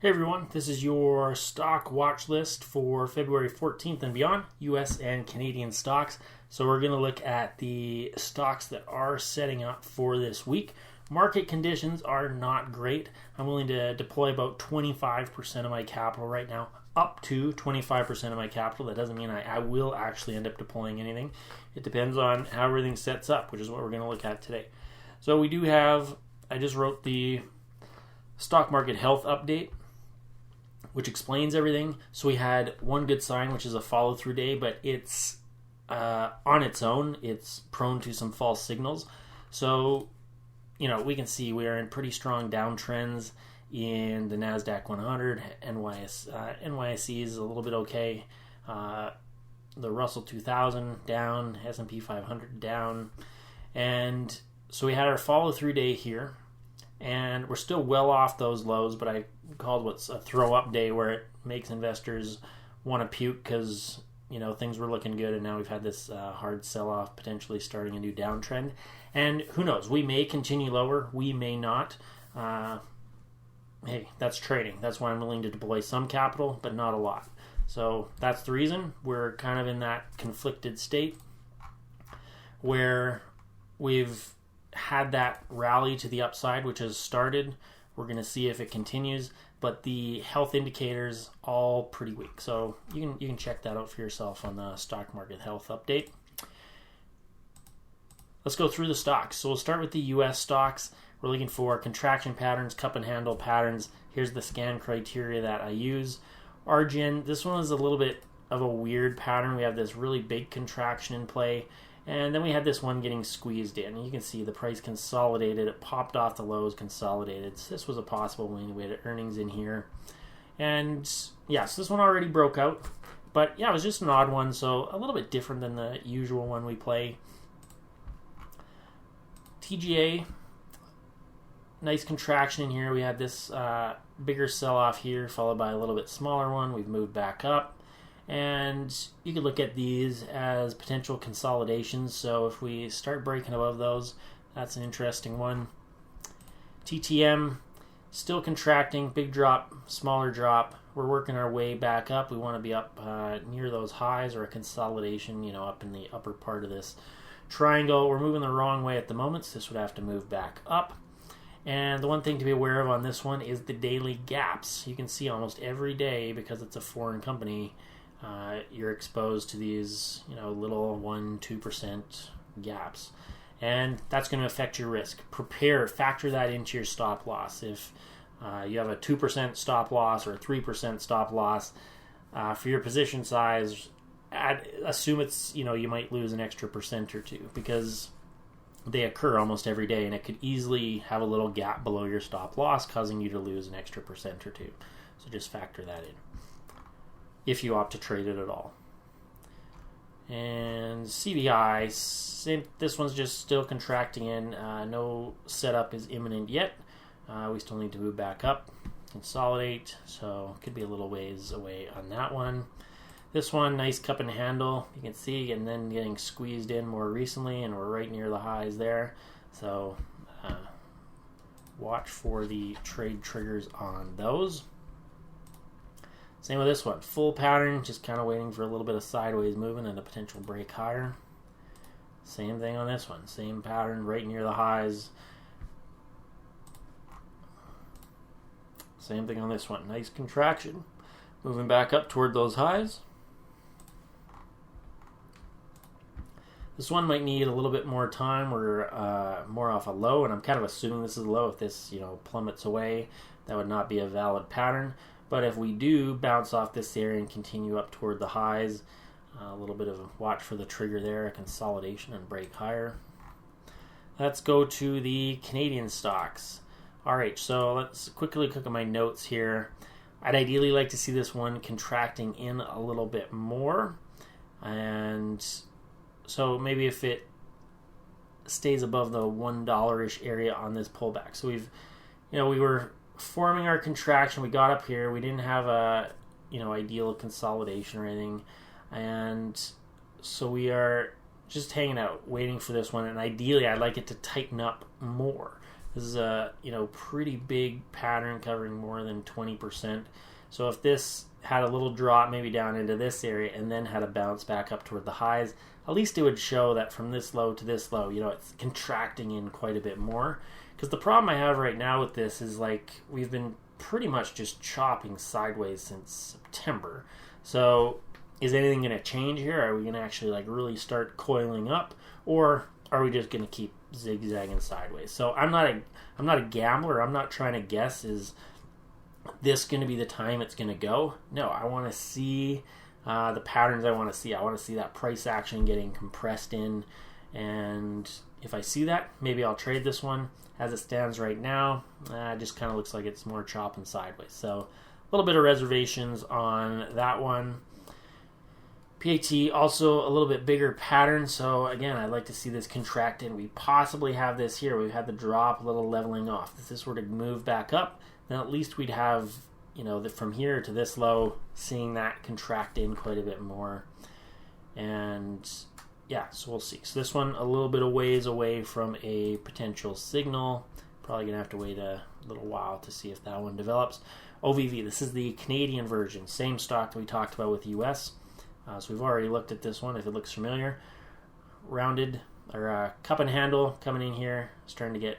Hey everyone, this is your stock watch list for February 14th and beyond, US and Canadian stocks. So we're going to look at the stocks that are setting up for this week. Market conditions are not great. I'm willing to deploy about 25% of my capital right now, up to 25% of my capital. That doesn't mean I will actually end up deploying anything. It depends on how everything sets up, which is what we're going to look at today. So we do have, I just wrote the stock market health update, which explains everything. So we had one good sign, which is a follow-through day, but it's on its own, it's prone to some false signals. So, we can see we are in pretty strong downtrends in the NASDAQ 100. NYSE is a little bit okay. The Russell 2000 down, S&P 500 down. And so we had our follow-through day here. And we're still well off those lows, but I called what's a throw-up day where it makes investors want to puke because, things were looking good, and now we've had this hard sell-off, potentially starting a new downtrend. And who knows? We may continue lower. We may not. Hey, that's trading. That's why I'm willing to deploy some capital, but not a lot. So that's the reason we're kind of in that conflicted state where we've had that rally to the upside, which has started. We're going to see if it continues, but the health indicators all pretty weak. So you can check that out for yourself on the stock market health update. Let's go through the stocks. So we'll start with the US stocks. We're looking for contraction patterns, cup and handle patterns. Here's the scan criteria that I use. Argin, this one was a little bit of a weird pattern. We have this really big contraction in play. And then we had this one getting squeezed in. You can see the price consolidated. It popped off the lows, consolidated. So this was a possible win. We had earnings in here. And yeah, so this one already broke out. But yeah, it was just an odd one. So a little bit different than the usual one we play. TGA, nice contraction in here. We had this bigger sell-off here, followed by a little bit smaller one. We've moved back up. And you could look at these as potential consolidations. So if we start breaking above those, that's an interesting one. TTM, still contracting, big drop, smaller drop. We're working our way back up. We want to be up near those highs or a consolidation, up in the upper part of this triangle. We're moving the wrong way at the moment, so this would have to move back up. And the one thing to be aware of on this one is the daily gaps. You can see almost every day, because it's a foreign company, you're exposed to these, little 1-2% gaps. And that's going to affect your risk. Factor that into your stop loss. If you have a 2% stop loss or a 3% stop loss, for your position size, assume it's, you might lose an extra % or two, because they occur almost every day, and it could easily have a little gap below your stop loss, causing you to lose an extra % or two. So just factor that in, if you opt to trade it at all. And CBI, this one's just still contracting in. No setup is imminent yet. We still need to move back up, consolidate, so could be a little ways away on that one. This one, nice cup and handle, you can see, and then getting squeezed in more recently, and we're right near the highs there. So watch for the trade triggers on those. Same with this one. Full pattern, just kind of waiting for a little bit of sideways movement and a potential break higher. Same thing on this one. Same pattern, right near the highs. Same thing on this one. Nice contraction. Moving back up toward those highs. This one might need a little bit more time. We're more off a low, and I'm kind of assuming this is low. If this, plummets away, that would not be a valid pattern. But if we do bounce off this area and continue up toward the highs, a little bit of a watch for the trigger there, a consolidation and break higher. Let's go to the Canadian stocks. All right, so let's quickly look at my notes here. I'd ideally like to see this one contracting in a little bit more. And so maybe if it stays above the $1-ish area on this pullback. So we were forming our contraction. We got up here. We didn't have a ideal consolidation or anything, and so we are just hanging out waiting for this one. And ideally I'd like it to tighten up more. This is a pretty big pattern covering more than 20%. So if this had a little drop maybe down into this area and then had a bounce back up toward the highs, at least it would show that from this low to this low, it's contracting in quite a bit more. Because the problem I have right now with this is we've been pretty much just chopping sideways since September. So is anything going to change here? Are we going to actually really start coiling up, or are we just going to keep zigzagging sideways? So I'm not a gambler. I'm not trying to guess, is this going to be the time it's going to go? No, I want to see the patterns I want to see. I want to see that price action getting compressed in, and if I see that, maybe I'll trade this one. As it stands right now, it just kind of looks like it's more chopping sideways. So a little bit of reservations on that one. PAT, also a little bit bigger pattern. So again, I'd like to see this contract in. We possibly have this here. We've had the drop, a little leveling off. If this were to move back up, then at least we'd have, from here to this low, seeing that contract in quite a bit more. And yeah, so we'll see. So this one a little bit of ways away from a potential signal. Probably going to have to wait a little while to see if that one develops. OVV, this is the Canadian version. Same stock that we talked about with US. So we've already looked at this one, if it looks familiar. Rounded, or cup and handle coming in here. Starting to get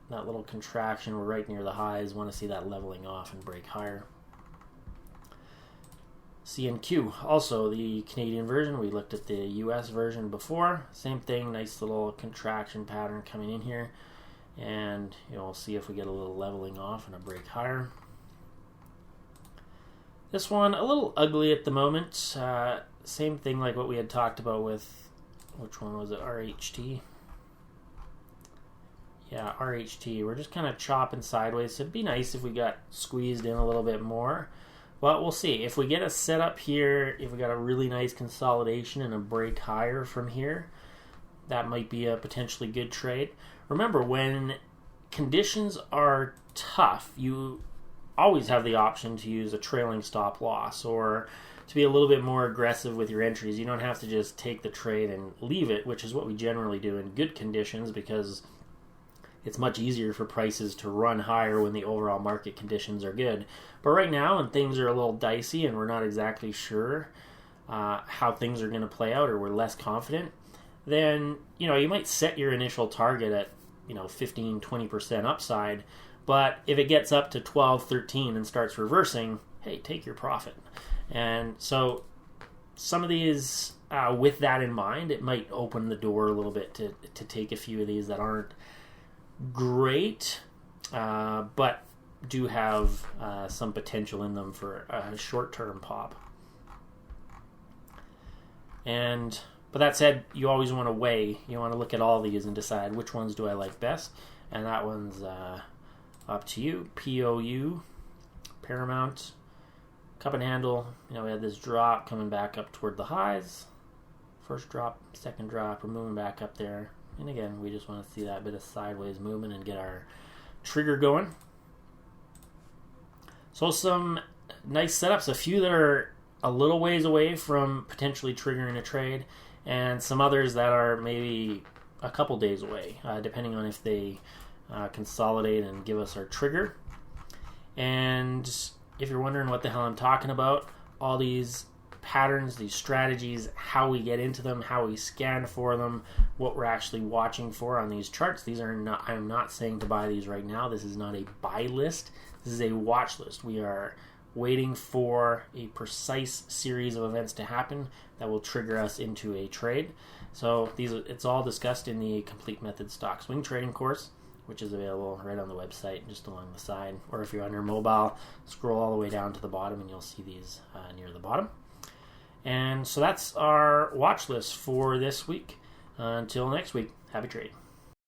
that little contraction. We're right near the highs. Want to see that leveling off and break higher. CNQ, also the Canadian version. We looked at the US version before. Same thing, nice little contraction pattern coming in here. And we'll see if we get a little leveling off and a break higher. This one, a little ugly at the moment. Same thing like what we had talked about with, which one was it, RHT? Yeah, RHT. We're just kind of chopping sideways. So it'd be nice if we got squeezed in a little bit more. But we'll see. If we get a setup here, if we got a really nice consolidation and a break higher from here, that might be a potentially good trade. Remember, when conditions are tough, you always have the option to use a trailing stop loss or to be a little bit more aggressive with your entries. You don't have to just take the trade and leave it, which is what we generally do in good conditions, because it's much easier for prices to run higher when the overall market conditions are good. But right now, when things are a little dicey and we're not exactly sure how things are going to play out, or we're less confident, then you might set your initial target at 15-20% upside. But if it gets up to 12, 13 and starts reversing, hey, take your profit. And so some of these, with that in mind, it might open the door a little bit to take a few of these that aren't great, but do have some potential in them for a short-term pop. But that said, you always want to weigh. You want to look at all these and decide which ones do I like best. And that one's up to you. POU, Paramount, cup and handle. We had this drop coming back up toward the highs. First drop, second drop, we're moving back up there. And again, we just want to see that bit of sideways movement and get our trigger going. So some nice setups. A few that are a little ways away from potentially triggering a trade, and some others that are maybe a couple days away, depending on if they consolidate and give us our trigger. And if you're wondering what the hell I'm talking about, all these patterns, these strategies, how we get into them, how we scan for them, what we're actually watching for on these charts. These are not, I'm not saying to buy these right now. This is not a buy list. This is a watch list. We are waiting for a precise series of events to happen that will trigger us into a trade. So it's all discussed in the Complete Method Stock Swing Trading course, which is available right on the website, just along the side. Or if you're on your mobile, scroll all the way down to the bottom and you'll see these near the bottom. And so that's our watch list for this week. Until next week, happy trading.